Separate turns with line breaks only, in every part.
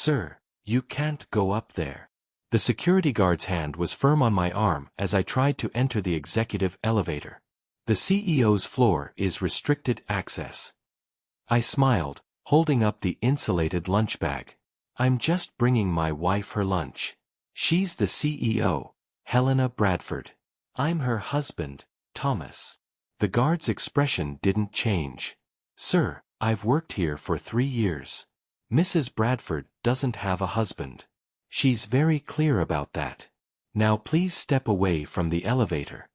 Sir, you can't go up there. The security guard's hand was firm on my arm as I tried to enter the executive elevator. The CEO's floor is restricted access. I smiled, holding up the insulated lunch bag. I'm just bringing my wife her lunch. She's the CEO, Helena Bradford. I'm her husband, Thomas. The guard's expression didn't change. Sir, I've worked here for 3 years. Mrs. Bradford doesn't have a husband. She's very clear about that. Now please step away from the elevator.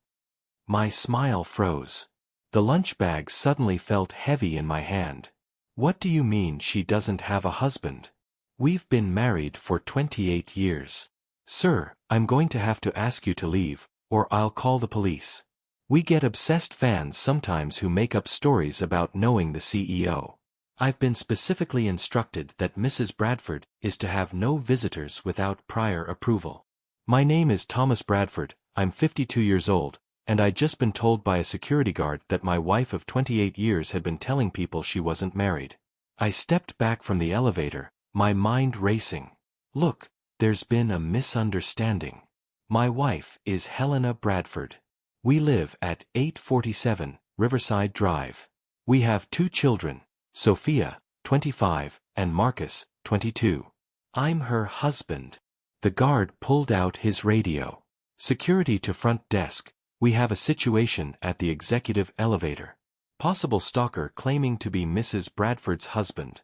My smile froze. The lunch bag suddenly felt heavy in my hand. What do you mean she doesn't have a husband? We've been married for 28 years. Sir, I'm going to have to ask you to leave, or I'll call the police. We get obsessed fans sometimes who make up stories about knowing the CEO. I've been specifically instructed that Mrs. Bradford is to have no visitors without prior approval. My name is Thomas Bradford, I'm 52 years old, and I'd just been told by a security guard that my wife of 28 years had been telling people she wasn't married. I stepped back from the elevator, my mind racing. Look, there's been a misunderstanding. My wife is Helena Bradford. We live at 847 Riverside Drive. We have 2 children, Sophia, 25, and Marcus, 22. I'm her husband. The guard pulled out his radio. Security to front desk. We have a situation at the executive elevator. Possible stalker claiming to be Mrs. Bradford's husband.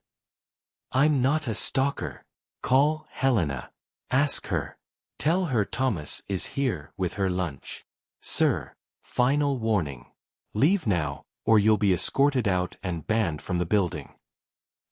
I'm not a stalker. Call Helena. Ask her. Tell her Thomas is here with her lunch. Sir, final warning. Leave now, or you'll be escorted out and banned from the building.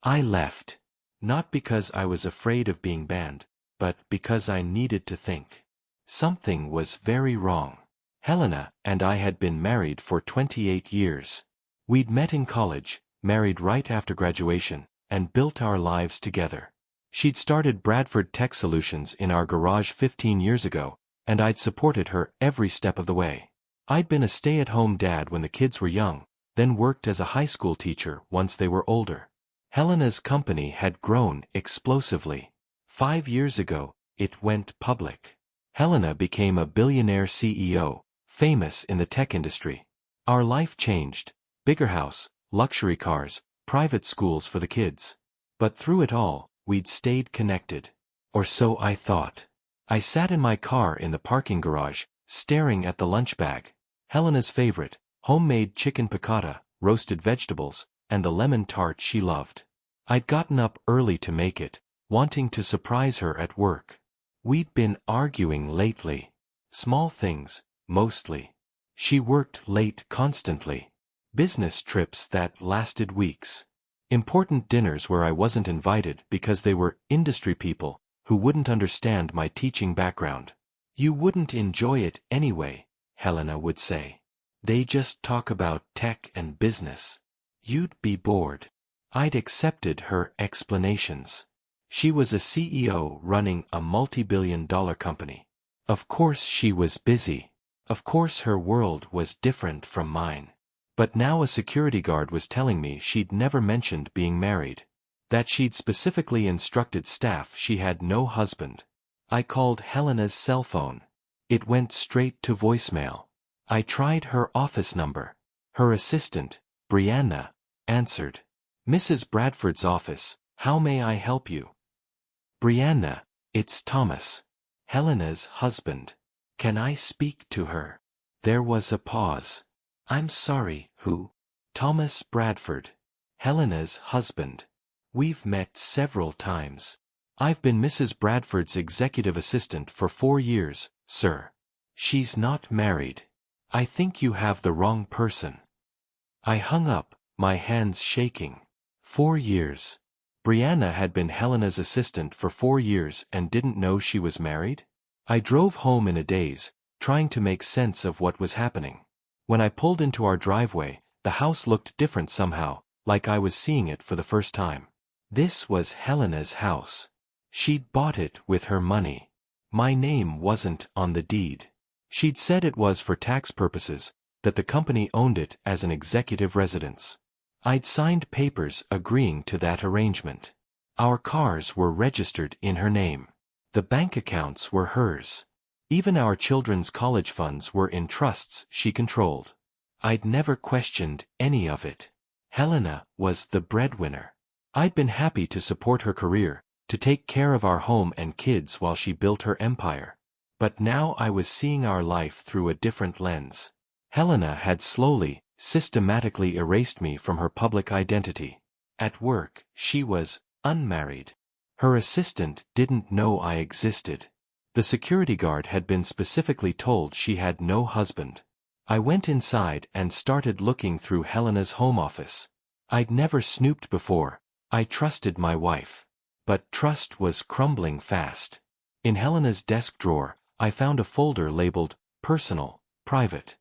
I left. Not because I was afraid of being banned, but because I needed to think. Something was very wrong. Helena and I had been married for 28 years. We'd met in college, married right after graduation, and built our lives together. She'd started Bradford Tech Solutions in our garage 15 years ago, and I'd supported her every step of the way. I'd been a stay-at-home dad when the kids were young, then worked as a high school teacher once they were older. Helena's company had grown explosively. 5 years ago, it went public. Helena became a billionaire CEO, famous in the tech industry. Our life changed. Bigger house, luxury cars, private schools for the kids. But through it all, we'd stayed connected. Or so I thought. I sat in my car in the parking garage, staring at the lunch bag. Helena's favorite, homemade chicken piccata, roasted vegetables, and the lemon tart she loved. I'd gotten up early to make it, wanting to surprise her at work. We'd been arguing lately. Small things, mostly. She worked late constantly. Business trips that lasted weeks. Important dinners where I wasn't invited because they were industry people who wouldn't understand my teaching background. You wouldn't enjoy it anyway, Helena would say. They just talk about tech and business. You'd be bored. I'd accepted her explanations. She was a CEO running a multi-billion-dollar company. Of course she was busy. Of course her world was different from mine. But now a security guard was telling me she'd never mentioned being married. That she'd specifically instructed staff she had no husband. I called Helena's cell phone. It went straight to voicemail. I tried her office number. Her assistant, Brianna, answered. Mrs. Bradford's office, how may I help you? Brianna, it's Thomas. Helena's husband. Can I speak to her? There was a pause. I'm sorry, who? Thomas Bradford. Helena's husband. We've met several times. I've been Mrs. Bradford's executive assistant for 4 years, sir. She's not married. I think you have the wrong person. I hung up, my hands shaking. 4 years. Brianna had been Helena's assistant for 4 years and didn't know she was married? I drove home in a daze, trying to make sense of what was happening. When I pulled into our driveway, the house looked different somehow, like I was seeing it for the first time. This was Helena's house. She'd bought it with her money. My name wasn't on the deed. She'd said it was for tax purposes, that the company owned it as an executive residence. I'd signed papers agreeing to that arrangement. Our cars were registered in her name. The bank accounts were hers. Even our children's college funds were in trusts she controlled. I'd never questioned any of it. Helena was the breadwinner. I'd been happy to support her career, to take care of our home and kids while she built her empire. But now I was seeing our life through a different lens. Helena had slowly, systematically erased me from her public identity. At work, she was unmarried. Her assistant didn't know I existed. The security guard had been specifically told she had no husband. I went inside and started looking through Helena's home office. I'd never snooped before. I trusted my wife. But trust was crumbling fast. In Helena's desk drawer, I found a folder labeled Personal, Private.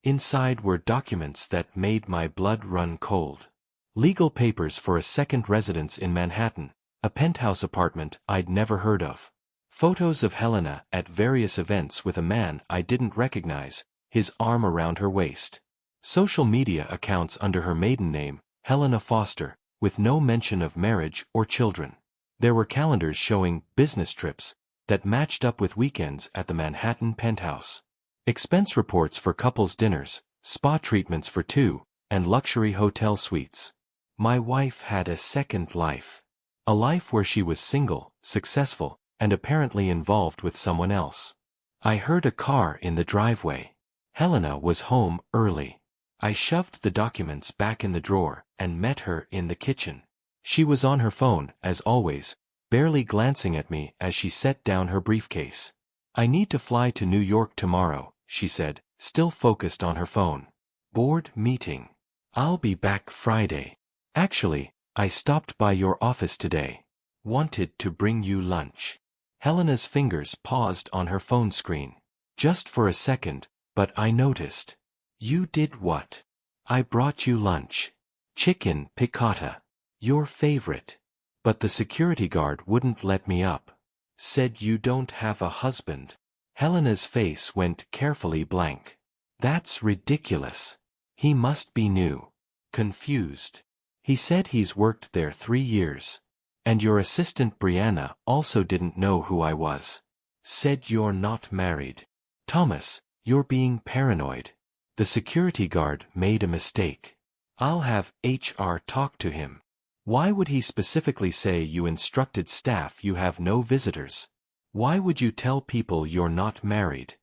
Inside were documents that made my blood run cold. Legal papers for a second residence in Manhattan, a penthouse apartment I'd never heard of. Photos of Helena at various events with a man I didn't recognize, his arm around her waist. Social media accounts under her maiden name, Helena Foster, with no mention of marriage or children. There were calendars showing business trips that matched up with weekends at the Manhattan penthouse. Expense reports for couples dinners, spa treatments for two, and luxury hotel suites. My wife had a second life. A life where she was single, successful, and apparently involved with someone else. I heard a car in the driveway. Helena was home early. I shoved the documents back in the drawer and met her in the kitchen. She was on her phone, as always, barely glancing at me as she set down her briefcase. "I need to fly to New York tomorrow," she said, still focused on her phone. "Board meeting. I'll be back Friday. Actually, I stopped by your office today. Wanted to bring you lunch." Helena's fingers paused on her phone screen. Just for a second, but I noticed. "You did what?" "I brought you lunch. Chicken piccata. Your favorite. But the security guard wouldn't let me up. Said you don't have a husband." Helena's face went carefully blank. "That's ridiculous. He must be new." Confused. "He said he's worked there 3 years. And your assistant Brianna also didn't know who I was. Said you're not married." "Thomas, you're being paranoid. The security guard made a mistake. I'll have HR talk to him. Why would he specifically say you instructed staff you have no visitors? Why would you tell people you're not married?"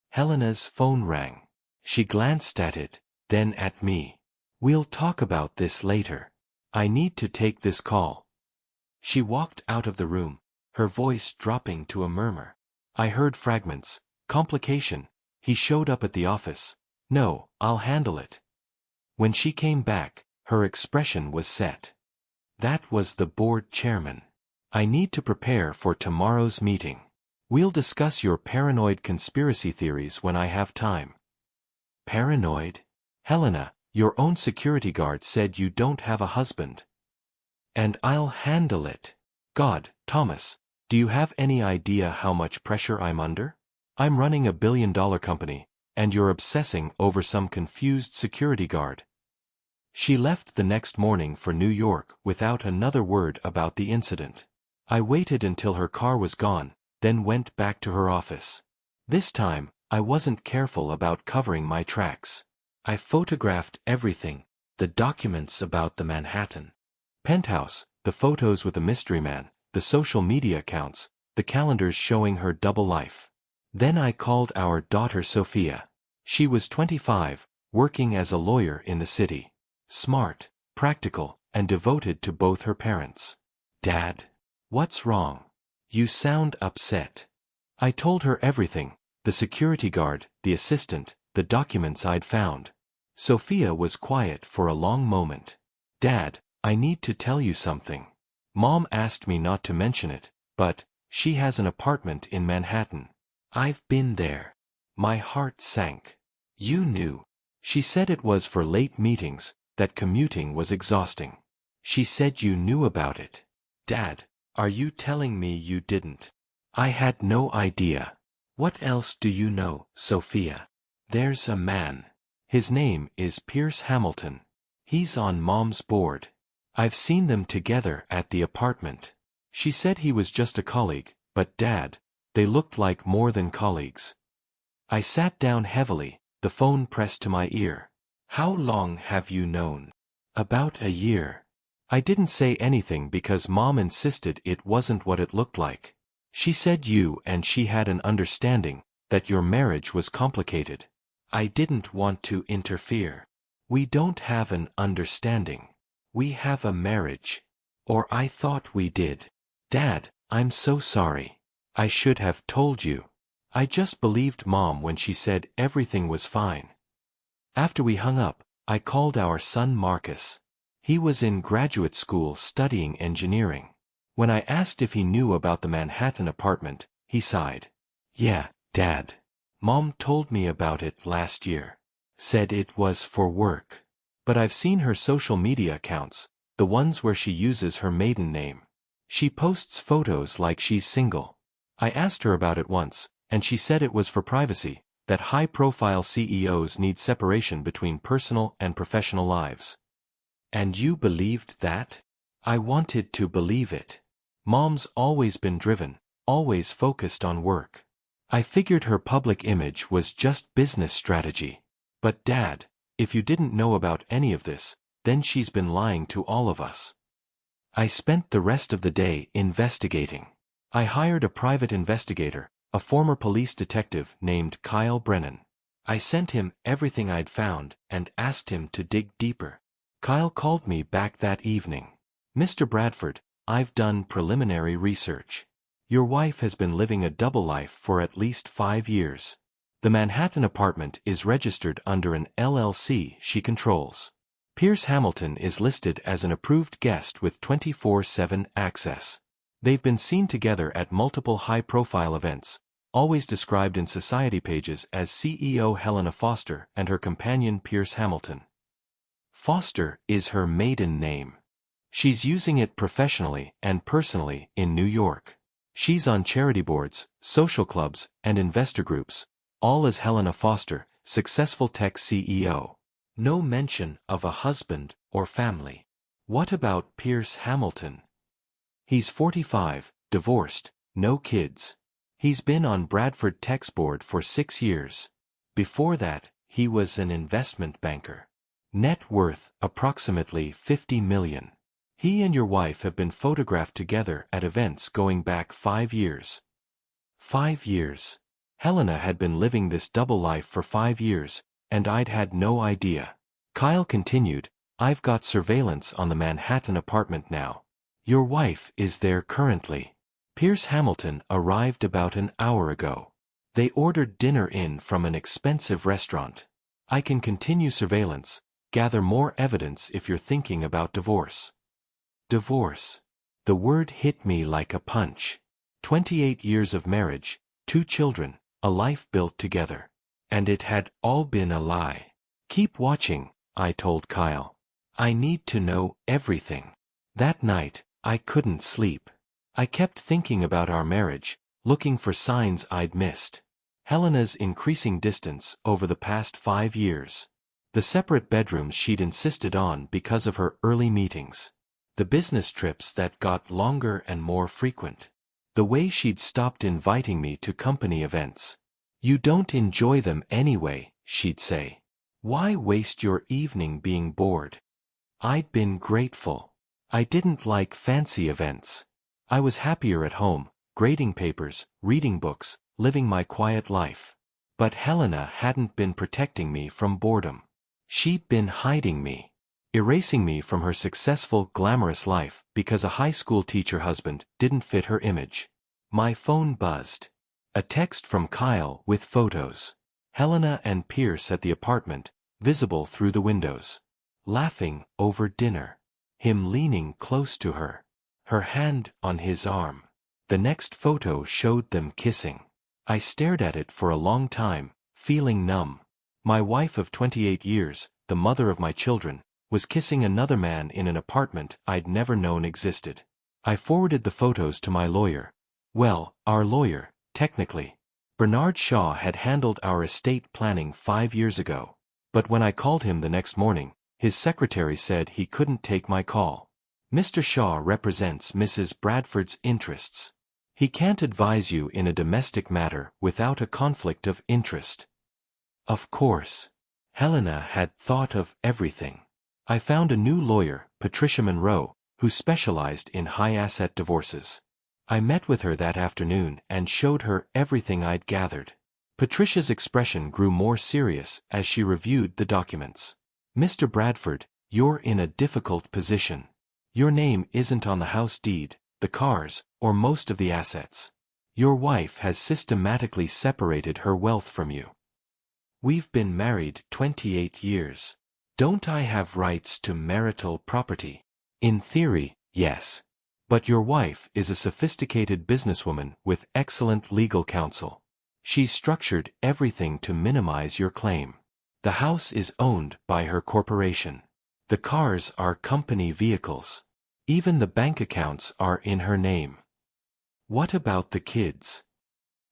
Helena's phone rang. She glanced at it, then at me. "We'll talk about this later. I need to take this call." She walked out of the room, her voice dropping to a murmur. I heard fragments. "Complication. He showed up at the office. No, I'll handle it." When she came back, her expression was set. "That was the board chairman. I need to prepare for tomorrow's meeting. We'll discuss your paranoid conspiracy theories when I have time." "Paranoid? Helena, your own security guard said you don't have a husband." "And I'll handle it." "God, Thomas, do you have any idea how much pressure I'm under? I'm running a billion-dollar company, and you're obsessing over some confused security guard." She left the next morning for New York without another word about the incident. I waited until her car was gone, then went back to her office. This time, I wasn't careful about covering my tracks. I photographed everything, the documents about the Manhattan penthouse, the photos with the mystery man, the social media accounts, the calendars showing her double life. Then I called our daughter Sophia. She was 25, working as a lawyer in the city. Smart, practical, and devoted to both her parents. "Dad, what's wrong? You sound upset." I told her everything, the security guard, the assistant, the documents I'd found. Sophia was quiet for a long moment. "Dad, I need to tell you something. Mom asked me not to mention it, but she has an apartment in Manhattan. I've been there." My heart sank. "You knew." She said it was for late meetings, that commuting was exhausting. "She said you knew about it." "Dad, are you telling me you didn't?" "I had no idea." "What else do you know, Sophia?" "There's a man. His name is Pierce Hamilton. He's on Mom's board." I've seen them together at the apartment. She said he was just a colleague, but Dad, they looked like more than colleagues. I sat down heavily, the phone pressed to my ear. How long have you known? About a year. I didn't say anything because Mom insisted it wasn't what it looked like. She said you and she had an understanding, that your marriage was complicated. I didn't want to interfere. We don't have an understanding. We have a marriage. Or I thought we did. Dad, I'm so sorry. I should have told you. I just believed Mom when she said everything was fine. After we hung up, I called our son Marcus. He was in graduate school studying engineering. When I asked if he knew about the Manhattan apartment, he sighed. Yeah, Dad. Mom told me about it last year. Said it was for work. But I've seen her social media accounts, the ones where she uses her maiden name. She posts photos like she's single. I asked her about it once, and she said it was for privacy, that high-profile CEOs need separation between personal and professional lives. And you believed that? I wanted to believe it. Mom's always been driven, always focused on work. I figured her public image was just business strategy. But Dad, if you didn't know about any of this, then she's been lying to all of us. I spent the rest of the day investigating. I hired a private investigator, a former police detective named Kyle Brennan. I sent him everything I'd found and asked him to dig deeper. Kyle called me back that evening. Mr. Bradford, I've done preliminary research. Your wife has been living a double life for at least 5 years. The Manhattan apartment is registered under an LLC she controls. Pierce Hamilton is listed as an approved guest with 24/7 access. They've been seen together at multiple high-profile events, always described in society pages as CEO Helena Foster and her companion Pierce Hamilton. Foster is her maiden name. She's using it professionally and personally in New York. She's on charity boards, social clubs, and investor groups, all as Helena Foster, successful tech CEO. No mention of a husband or family. What about Pierce Hamilton? He's 45, divorced, no kids. He's been on Bradford Tech's board for 6 years. Before that, he was an investment banker. Net worth approximately $50 million. He and your wife have been photographed together at events going back 5 years. 5 years. Helena had been living this double life for 5 years, and I'd had no idea. Kyle continued, I've got surveillance on the Manhattan apartment now. Your wife is there currently. Pierce Hamilton arrived about an hour ago. They ordered dinner in from an expensive restaurant. I can continue surveillance, gather more evidence if you're thinking about divorce. Divorce. The word hit me like a punch. 28 years of marriage, 2 children, a life built together. And it had all been a lie. Keep watching, I told Kyle. I need to know everything. That night, I couldn't sleep. I kept thinking about our marriage, looking for signs I'd missed. Helena's increasing distance over the past 5 years. The separate bedrooms she'd insisted on because of her early meetings. The business trips that got longer and more frequent. The way she'd stopped inviting me to company events. You don't enjoy them anyway, she'd say. Why waste your evening being bored? I'd been grateful. I didn't like fancy events. I was happier at home, grading papers, reading books, living my quiet life. But Helena hadn't been protecting me from boredom. She'd been hiding me. Erasing me from her successful, glamorous life because a high school teacher husband didn't fit her image. My phone buzzed. A text from Kyle with photos. Helena and Pierce at the apartment, visible through the windows. Laughing over dinner. Him leaning close to her. Her hand on his arm. The next photo showed them kissing. I stared at it for a long time, feeling numb. My wife of 28 years, the mother of my children, was kissing another man in an apartment I'd never known existed. I forwarded the photos to my lawyer. Well, our lawyer, technically. Bernard Shaw had handled our estate planning 5 years ago. But when I called him the next morning, his secretary said he couldn't take my call. Mr. Shaw represents Mrs. Bradford's interests. He can't advise you in a domestic matter without a conflict of interest. Of course. Helena had thought of everything. I found a new lawyer, Patricia Monroe, who specialized in high-asset divorces. I met with her that afternoon and showed her everything I'd gathered. Patricia's expression grew more serious as she reviewed the documents. Mr. Bradford, you're in a difficult position. Your name isn't on the house deed, the cars, or most of the assets. Your wife has systematically separated her wealth from you. We've been married 28 years. Don't I have rights to marital property? In theory, yes. But your wife is a sophisticated businesswoman with excellent legal counsel. She's structured everything to minimize your claim. The house is owned by her corporation. The cars are company vehicles. Even the bank accounts are in her name. What about the kids?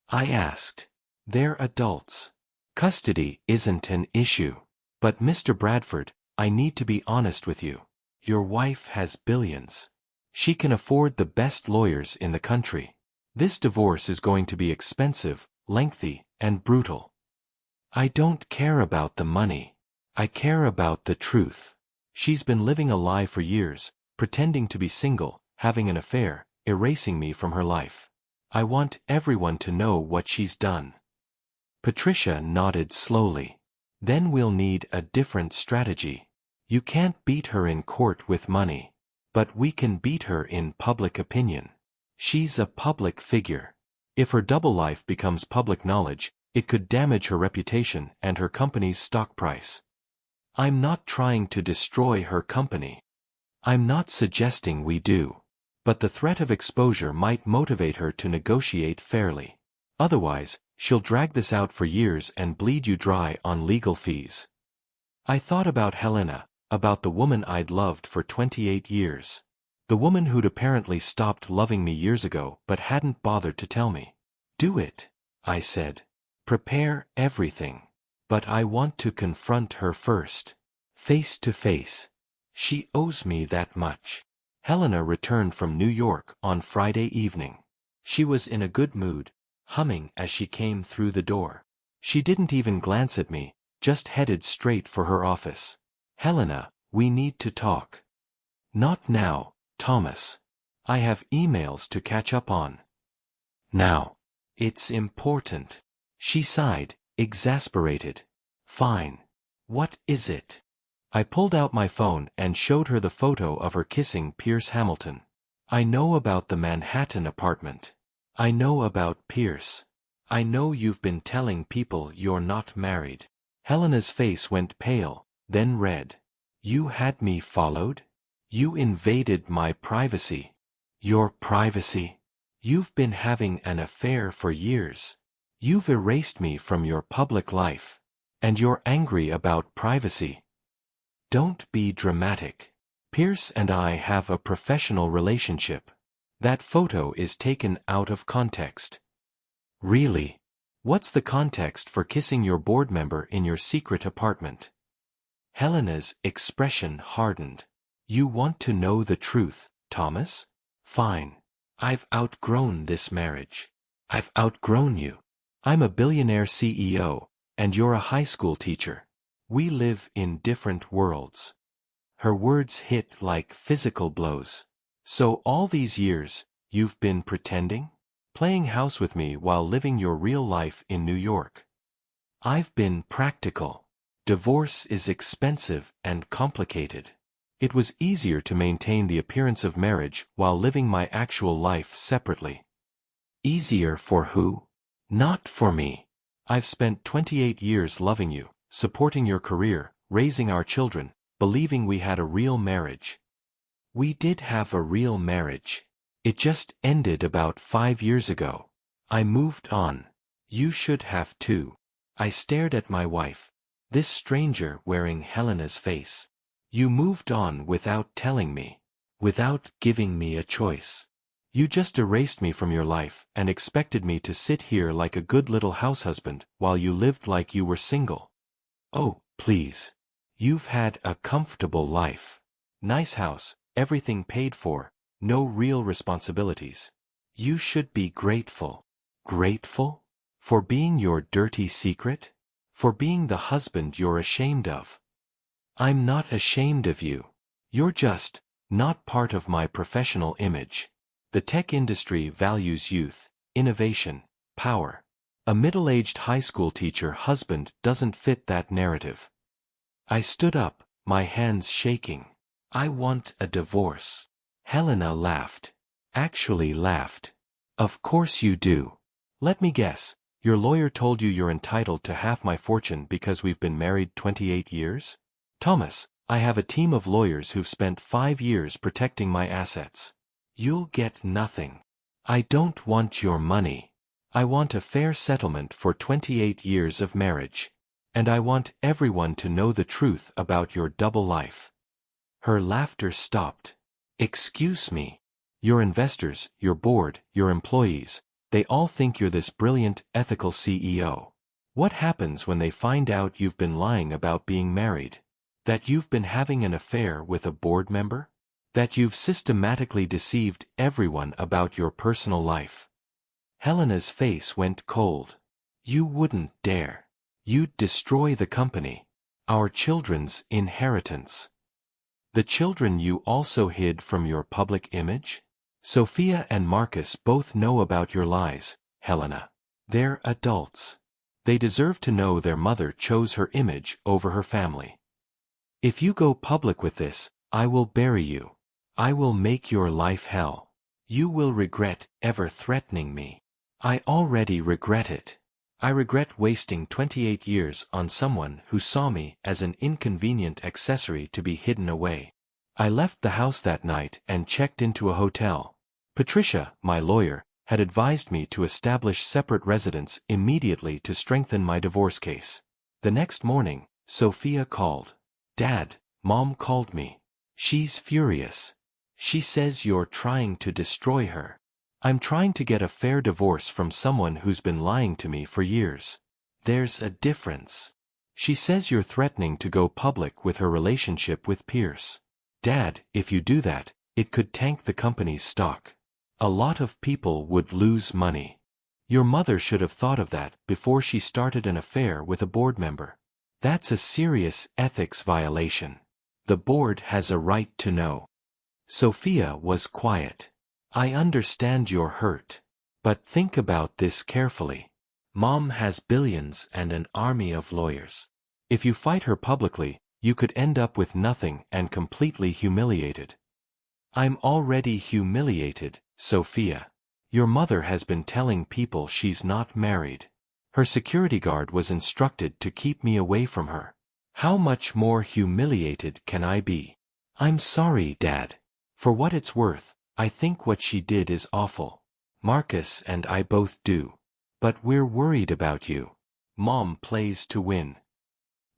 I asked. They're adults. Custody isn't an issue. But Mr. Bradford, I need to be honest with you. Your wife has billions. She can afford the best lawyers in the country. This divorce is going to be expensive, lengthy, and brutal. I don't care about the money. I care about the truth. She's been living a lie for years, pretending to be single, having an affair, erasing me from her life. I want everyone to know what she's done. Patricia nodded slowly. Then we'll need a different strategy. You can't beat her in court with money. But we can beat her in public opinion. She's a public figure. If her double life becomes public knowledge, it could damage her reputation and her company's stock price. I'm not trying to destroy her company. I'm not suggesting we do. But the threat of exposure might motivate her to negotiate fairly. Otherwise, she'll drag this out for years and bleed you dry on legal fees. I thought about Helena, about the woman I'd loved for 28 years. The woman who'd apparently stopped loving me years ago but hadn't bothered to tell me. Do it, I said. Prepare everything. But I want to confront her first. Face to face. She owes me that much. Helena returned from New York on Friday evening. She was in a good mood, humming as she came through the door. She didn't even glance at me, just headed straight for her office. Helena, we need to talk. Not now, Thomas. I have emails to catch up on. Now. It's important. She sighed, exasperated. Fine. What is it? I pulled out my phone and showed her the photo of her kissing Pierce Hamilton. I know about the Manhattan apartment. I know about Pierce. I know you've been telling people you're not married. Helena's face went pale, then red. You had me followed? You invaded my privacy. Your privacy? You've been having an affair for years. You've erased me from your public life. And you're angry about privacy. Don't be dramatic. Pierce and I have a professional relationship. That photo is taken out of context. Really? What's the context for kissing your board member in your secret apartment? Helena's expression hardened. You want to know the truth, Thomas? Fine. I've outgrown this marriage. I've outgrown you. I'm a billionaire CEO, and you're a high school teacher. We live in different worlds. Her words hit like physical blows. So all these years, you've been pretending? Playing house with me while living your real life in New York. I've been practical. Divorce is expensive and complicated. It was easier to maintain the appearance of marriage while living my actual life separately. Easier for who? Not for me. I've spent 28 years loving you, supporting your career, raising our children, believing we had a real marriage. We did have a real marriage. It just ended about 5 years ago. I moved on. You should have too. I stared at my wife, this stranger wearing Helena's face. You moved on without telling me, without giving me a choice. You just erased me from your life and expected me to sit here like a good little househusband while you lived like you were single. Oh, please. You've had a comfortable life. Nice house, everything paid for, no real responsibilities. You should be grateful. Grateful? For being your dirty secret? For being the husband you're ashamed of? I'm not ashamed of you. You're just not part of my professional image. The tech industry values youth, innovation, power. A middle-aged high school teacher husband doesn't fit that narrative. I stood up, my hands shaking. I want a divorce. Helena laughed. Actually laughed. Of course you do. Let me guess, your lawyer told you you're entitled to half my fortune because we've been married 28 years? Thomas, I have a team of lawyers who've spent 5 years protecting my assets. You'll get nothing. I don't want your money. I want a fair settlement for 28 years of marriage. And I want everyone to know the truth about your double life. Her laughter stopped. Excuse me. Your investors, your board, your employees, they all think you're this brilliant, ethical CEO. What happens when they find out you've been lying about being married? That you've been having an affair with a board member? That you've systematically deceived everyone about your personal life? Helena's face went cold. You wouldn't dare. You'd destroy the company. Our children's inheritance. The children you also hid from your public image? Sophia and Marcus both know about your lies, Helena. They're adults. They deserve to know their mother chose her image over her family. If you go public with this, I will bury you. I will make your life hell. You will regret ever threatening me. I already regret it. I regret wasting 28 years on someone who saw me as an inconvenient accessory to be hidden away. I left the house that night and checked into a hotel. Patricia, my lawyer, had advised me to establish separate residence immediately to strengthen my divorce case. The next morning, Sophia called. Dad, Mom called me. She's furious. She says you're trying to destroy her. I'm trying to get a fair divorce from someone who's been lying to me for years. There's a difference. She says you're threatening to go public with her relationship with Pierce. Dad, if you do that, it could tank the company's stock. A lot of people would lose money. Your mother should have thought of that before she started an affair with a board member. That's a serious ethics violation. The board has a right to know. Sophia was quiet. I understand you're hurt. But think about this carefully. Mom has billions and an army of lawyers. If you fight her publicly, you could end up with nothing and completely humiliated. I'm already humiliated, Sophia. Your mother has been telling people she's not married. Her security guard was instructed to keep me away from her. How much more humiliated can I be? I'm sorry, Dad. For what it's worth, I think what she did is awful. Marcus and I both do. But we're worried about you. Mom plays to win.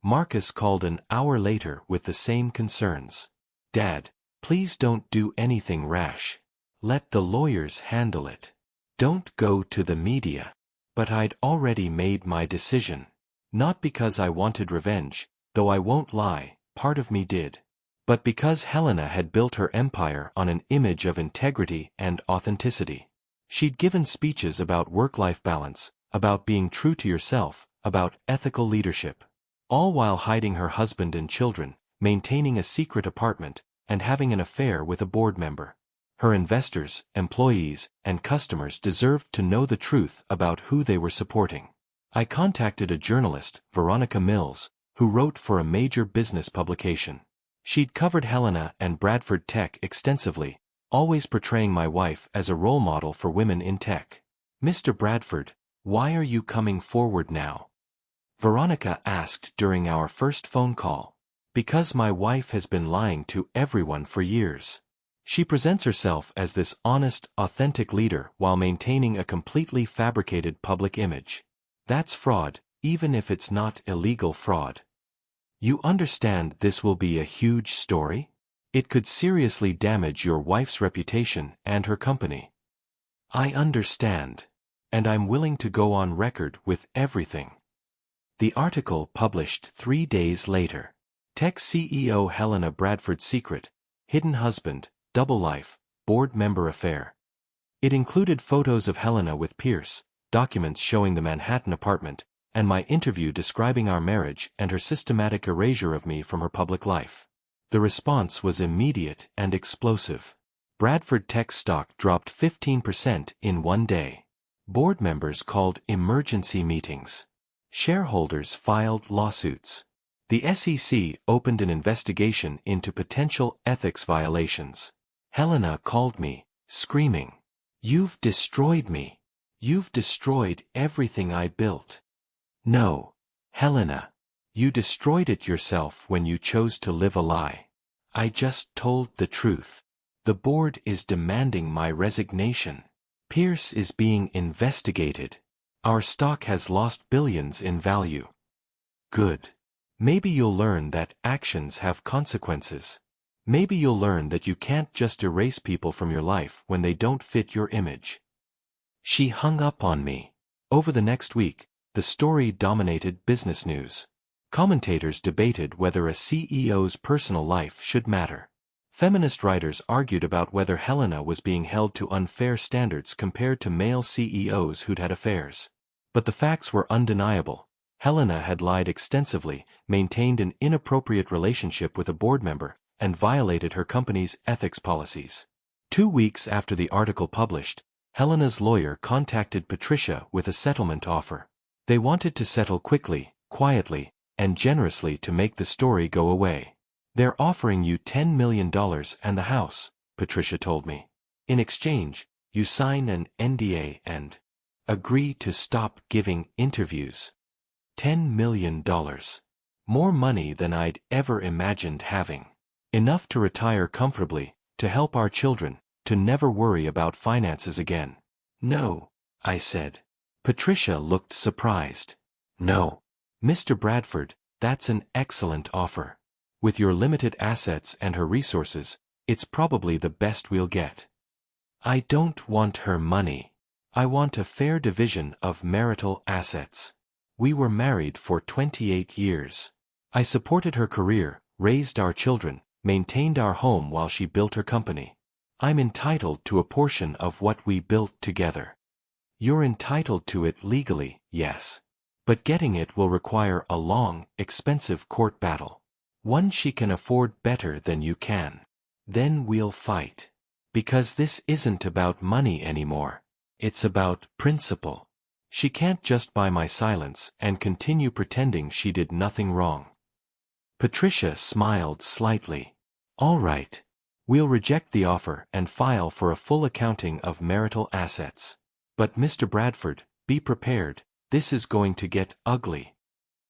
Marcus called an hour later with the same concerns. Dad, please don't do anything rash. Let the lawyers handle it. Don't go to the media. But I'd already made my decision. Not because I wanted revenge, though I won't lie, part of me did. But because Helena had built her empire on an image of integrity and authenticity. She'd given speeches about work-life balance, about being true to yourself, about ethical leadership. All while hiding her husband and children, maintaining a secret apartment, and having an affair with a board member. Her investors, employees, and customers deserved to know the truth about who they were supporting. I contacted a journalist, Veronica Mills, who wrote for a major business publication. She'd covered Helena and Bradford Tech extensively, always portraying my wife as a role model for women in tech. Mr. Bradford, why are you coming forward now? Veronica asked during our first phone call. Because my wife has been lying to everyone for years. She presents herself as this honest, authentic leader while maintaining a completely fabricated public image. That's fraud, even if it's not illegal fraud. You understand this will be a huge story? It could seriously damage your wife's reputation and her company. I understand. And I'm willing to go on record with everything. The article published 3 days later. Tech CEO Helena Bradford's secret, hidden husband, double life, board member affair. It included photos of Helena with Pierce, documents showing the Manhattan apartment, and my interview describing our marriage and her systematic erasure of me from her public life. The response was immediate and explosive. Bradford Tech stock dropped 15% in one day. Board members called emergency meetings. Shareholders filed lawsuits. The SEC opened an investigation into potential ethics violations. Helena called me, screaming, "You've destroyed me. You've destroyed everything I built." No, Helena. You destroyed it yourself when you chose to live a lie. I just told the truth. The board is demanding my resignation. Pierce is being investigated. Our stock has lost billions in value. Good. Maybe you'll learn that actions have consequences. Maybe you'll learn that you can't just erase people from your life when they don't fit your image. She hung up on me. Over the next week, the story dominated business news. Commentators debated whether a CEO's personal life should matter. Feminist writers argued about whether Helena was being held to unfair standards compared to male CEOs who'd had affairs. But the facts were undeniable. Helena had lied extensively, maintained an inappropriate relationship with a board member, and violated her company's ethics policies. 2 weeks after the article published, Helena's lawyer contacted Patricia with a settlement offer. They wanted to settle quickly, quietly, and generously to make the story go away. "They're offering you $10 million and the house," Patricia told me. "In exchange, you sign an NDA and agree to stop giving interviews." $10 million. More money than I'd ever imagined having. Enough to retire comfortably, to help our children, to never worry about finances again. "No," I said. Patricia looked surprised. "No, Mr. Bradford, that's an excellent offer. With your limited assets and her resources, it's probably the best we'll get." "I don't want her money. I want a fair division of marital assets. We were married for 28 years. I supported her career, raised our children, maintained our home while she built her company. I'm entitled to a portion of what we built together." "You're entitled to it legally, yes. But getting it will require a long, expensive court battle. One she can afford better than you can. Then we'll fight. Because this isn't about money anymore. It's about principle. She can't just buy my silence and continue pretending she did nothing wrong." Patricia smiled slightly. "All right. We'll reject the offer and file for a full accounting of marital assets. But Mr. Bradford, be prepared, this is going to get ugly."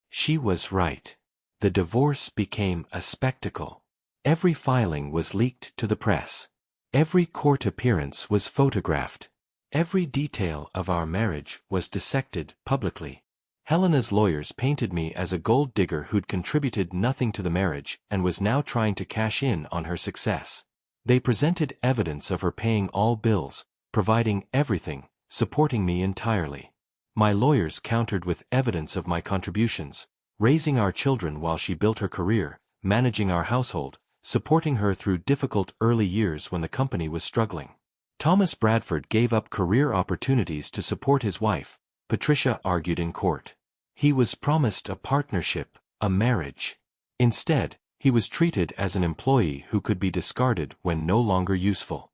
She was right. The divorce became a spectacle. Every filing was leaked to the press. Every court appearance was photographed. Every detail of our marriage was dissected publicly. Helena's lawyers painted me as a gold digger who'd contributed nothing to the marriage and was now trying to cash in on her success. They presented evidence of her paying all bills, providing everything, supporting me entirely. My lawyers countered with evidence of my contributions, raising our children while she built her career, managing our household, supporting her through difficult early years when the company was struggling. Thomas Bradford gave up career opportunities to support his wife, Patricia argued in court. He was promised a partnership, a marriage. Instead, he was treated as an employee who could be discarded when no longer useful.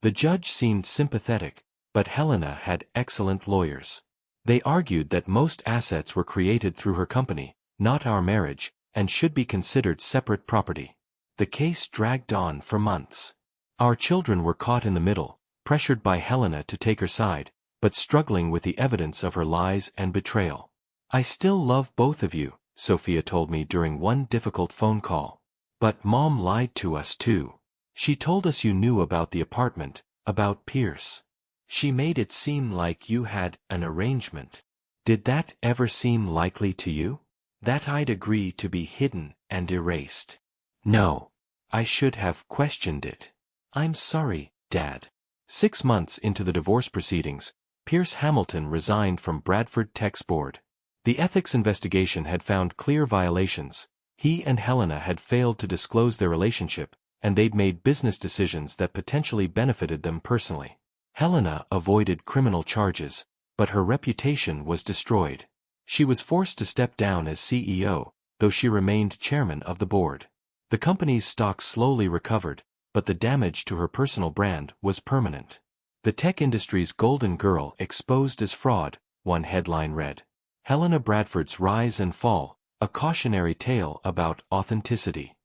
The judge seemed sympathetic, but Helena had excellent lawyers. They argued that most assets were created through her company, not our marriage, and should be considered separate property. The case dragged on for months. Our children were caught in the middle, pressured by Helena to take her side, but struggling with the evidence of her lies and betrayal. "I still love both of you," Sophia told me during one difficult phone call. "But Mom lied to us too. She told us you knew about the apartment, about Pierce. She made it seem like you had an arrangement. Did that ever seem likely to you? That I'd agree to be hidden and erased? No. I should have questioned it. I'm sorry, Dad." 6 months into the divorce proceedings, Pierce Hamilton resigned from Bradford Tech's board. The ethics investigation had found clear violations. He and Helena had failed to disclose their relationship, and they'd made business decisions that potentially benefited them personally. Helena avoided criminal charges, but her reputation was destroyed. She was forced to step down as CEO, though she remained chairman of the board. The company's stock slowly recovered, but the damage to her personal brand was permanent. The tech industry's golden girl exposed as fraud, one headline read. Helena Bradford's rise and fall, a cautionary tale about authenticity.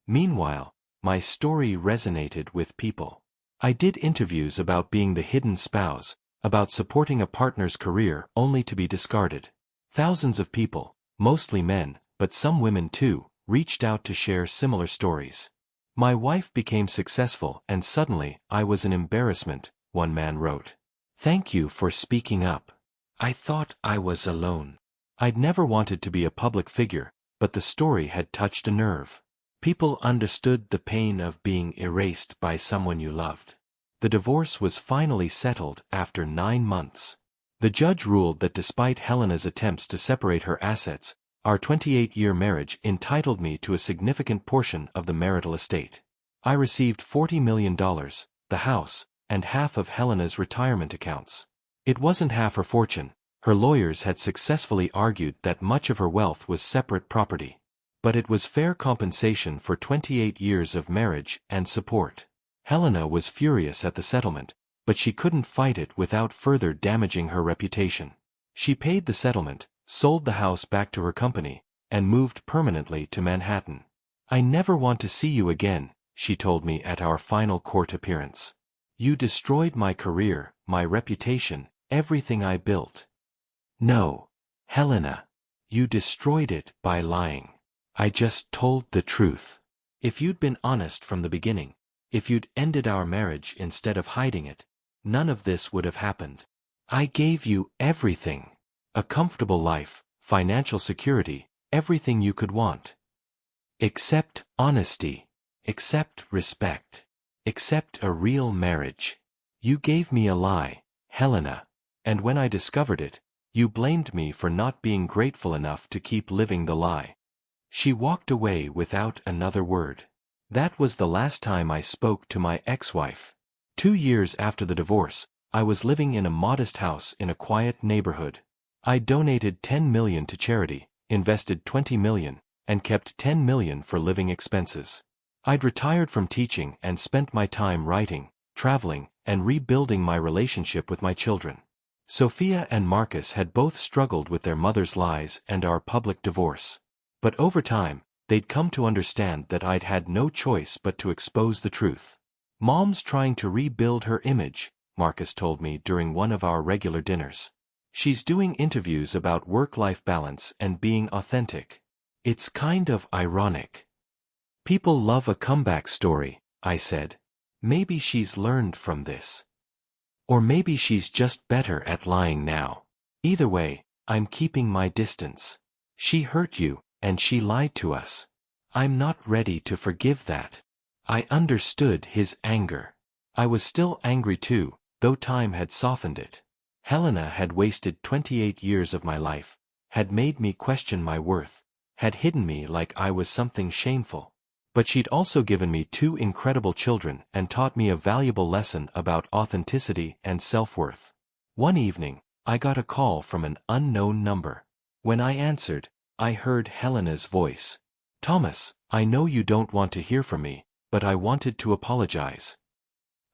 Meanwhile, my story resonated with people. I did interviews about being the hidden spouse, about supporting a partner's career only to be discarded. Thousands of people, mostly men, but some women too, reached out to share similar stories. My wife became successful and suddenly I was an embarrassment, one man wrote. Thank you for speaking up. I thought I was alone. I'd never wanted to be a public figure, but the story had touched a nerve. People understood the pain of being erased by someone you loved. The divorce was finally settled after 9 months. The judge ruled that despite Helena's attempts to separate her assets, our 28-year marriage entitled me to a significant portion of the marital estate. I received $40 million, the house, and half of Helena's retirement accounts. It wasn't half her fortune. Her lawyers had successfully argued that much of her wealth was separate property. But it was fair compensation for 28 years of marriage and support. Helena was furious at the settlement, but she couldn't fight it without further damaging her reputation. She paid the settlement, sold the house back to her company, and moved permanently to Manhattan. I never want to see you again, she told me at our final court appearance. You destroyed my career, my reputation, everything I built. No, Helena. You destroyed it by lying. I just told the truth. If you'd been honest from the beginning, if you'd ended our marriage instead of hiding it, none of this would have happened. I gave you everything. A comfortable life, financial security, everything you could want. Except honesty. Except respect. Except a real marriage. You gave me a lie, Helena. And when I discovered it, you blamed me for not being grateful enough to keep living the lie. She walked away without another word. That was the last time I spoke to my ex-wife. 2 years after the divorce, I was living in a modest house in a quiet neighborhood. I donated $10 million to charity, invested $20 million, and kept $10 million for living expenses. I'd retired from teaching and spent my time writing, traveling, and rebuilding my relationship with my children. Sophia and Marcus had both struggled with their mother's lies and our public divorce. But over time, they'd come to understand that I'd had no choice but to expose the truth. Mom's trying to rebuild her image, Marcus told me during one of our regular dinners. She's doing interviews about work-life balance and being authentic. It's kind of ironic. People love a comeback story, I said. Maybe she's learned from this. Or maybe she's just better at lying now. Either way, I'm keeping my distance. She hurt you, and she lied to us. I'm not ready to forgive that. I understood his anger. I was still angry too, though time had softened it. Helena had wasted 28 years of my life, had made me question my worth, had hidden me like I was something shameful. But she'd also given me 2 incredible children and taught me a valuable lesson about authenticity and self-worth. One evening, I got a call from an unknown number. When I answered, I heard Helena's voice. Thomas, I know you don't want to hear from me, but I wanted to apologize.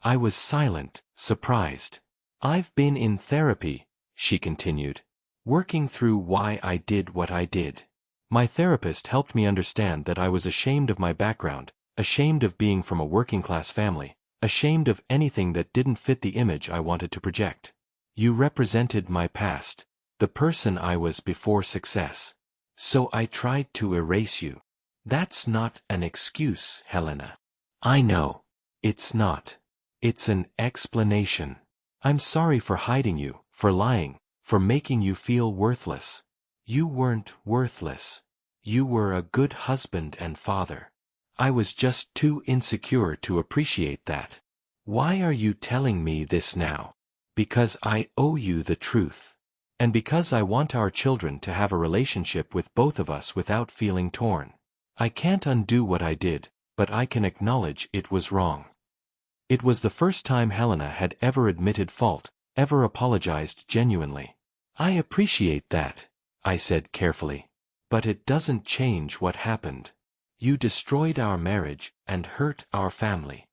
I was silent, surprised. I've been in therapy, she continued, working through why I did what I did. My therapist helped me understand that I was ashamed of my background, ashamed of being from a working-class family, ashamed of anything that didn't fit the image I wanted to project. You represented my past, the person I was before success. So I tried to erase you. That's not an excuse, Helena. I know. It's not. It's an explanation. I'm sorry for hiding you, for lying, for making you feel worthless. You weren't worthless. You were a good husband and father. I was just too insecure to appreciate that. Why are you telling me this now? Because I owe you the truth. And because I want our children to have a relationship with both of us without feeling torn. I can't undo what I did, but I can acknowledge it was wrong. It was the first time Helena had ever admitted fault, ever apologized genuinely. I appreciate that, I said carefully. But it doesn't change what happened. You destroyed our marriage and hurt our family.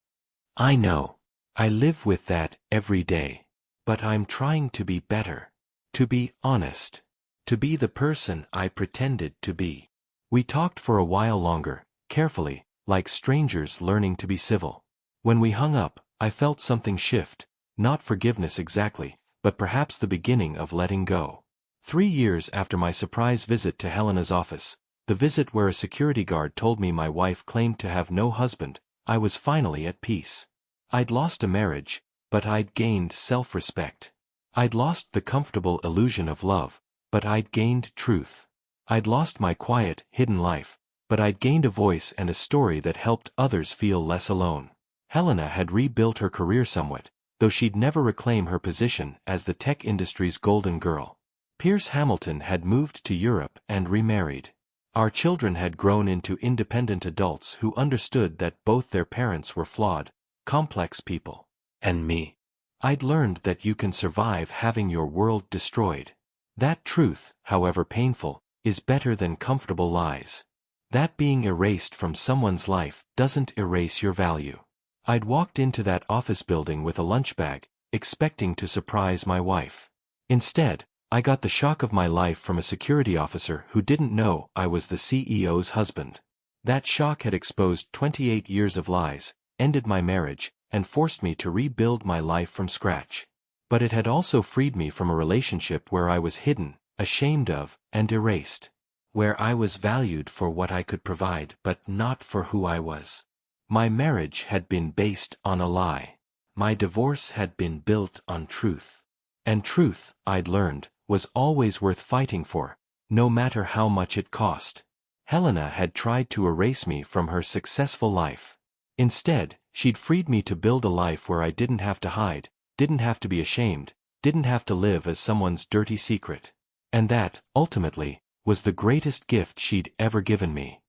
I know. I live with that every day. But I'm trying to be better. To be honest. To be the person I pretended to be. We talked for a while longer, carefully, like strangers learning to be civil. When we hung up, I felt something shift, not forgiveness exactly, but perhaps the beginning of letting go. 3 years after my surprise visit to Helena's office, the visit where a security guard told me my wife claimed to have no husband, I was finally at peace. I'd lost a marriage, but I'd gained self-respect. I'd lost the comfortable illusion of love, but I'd gained truth. I'd lost my quiet, hidden life, but I'd gained a voice and a story that helped others feel less alone. Helena had rebuilt her career somewhat, though she'd never reclaim her position as the tech industry's golden girl. Pierce Hamilton had moved to Europe and remarried. Our children had grown into independent adults who understood that both their parents were flawed, complex people. And me. I'd learned that you can survive having your world destroyed. That truth, however painful, is better than comfortable lies. That being erased from someone's life doesn't erase your value. I'd walked into that office building with a lunch bag, expecting to surprise my wife. Instead, I got the shock of my life from a security officer who didn't know I was the CEO's husband. That shock had exposed 28 years of lies, ended my marriage, and forced me to rebuild my life from scratch. But it had also freed me from a relationship where I was hidden, ashamed of, and erased. Where I was valued for what I could provide but not for who I was. My marriage had been based on a lie. My divorce had been built on truth. And truth, I'd learned, was always worth fighting for, no matter how much it cost. Helena had tried to erase me from her successful life. Instead, she'd freed me to build a life where I didn't have to hide, didn't have to be ashamed, didn't have to live as someone's dirty secret. And that, ultimately, was the greatest gift she'd ever given me.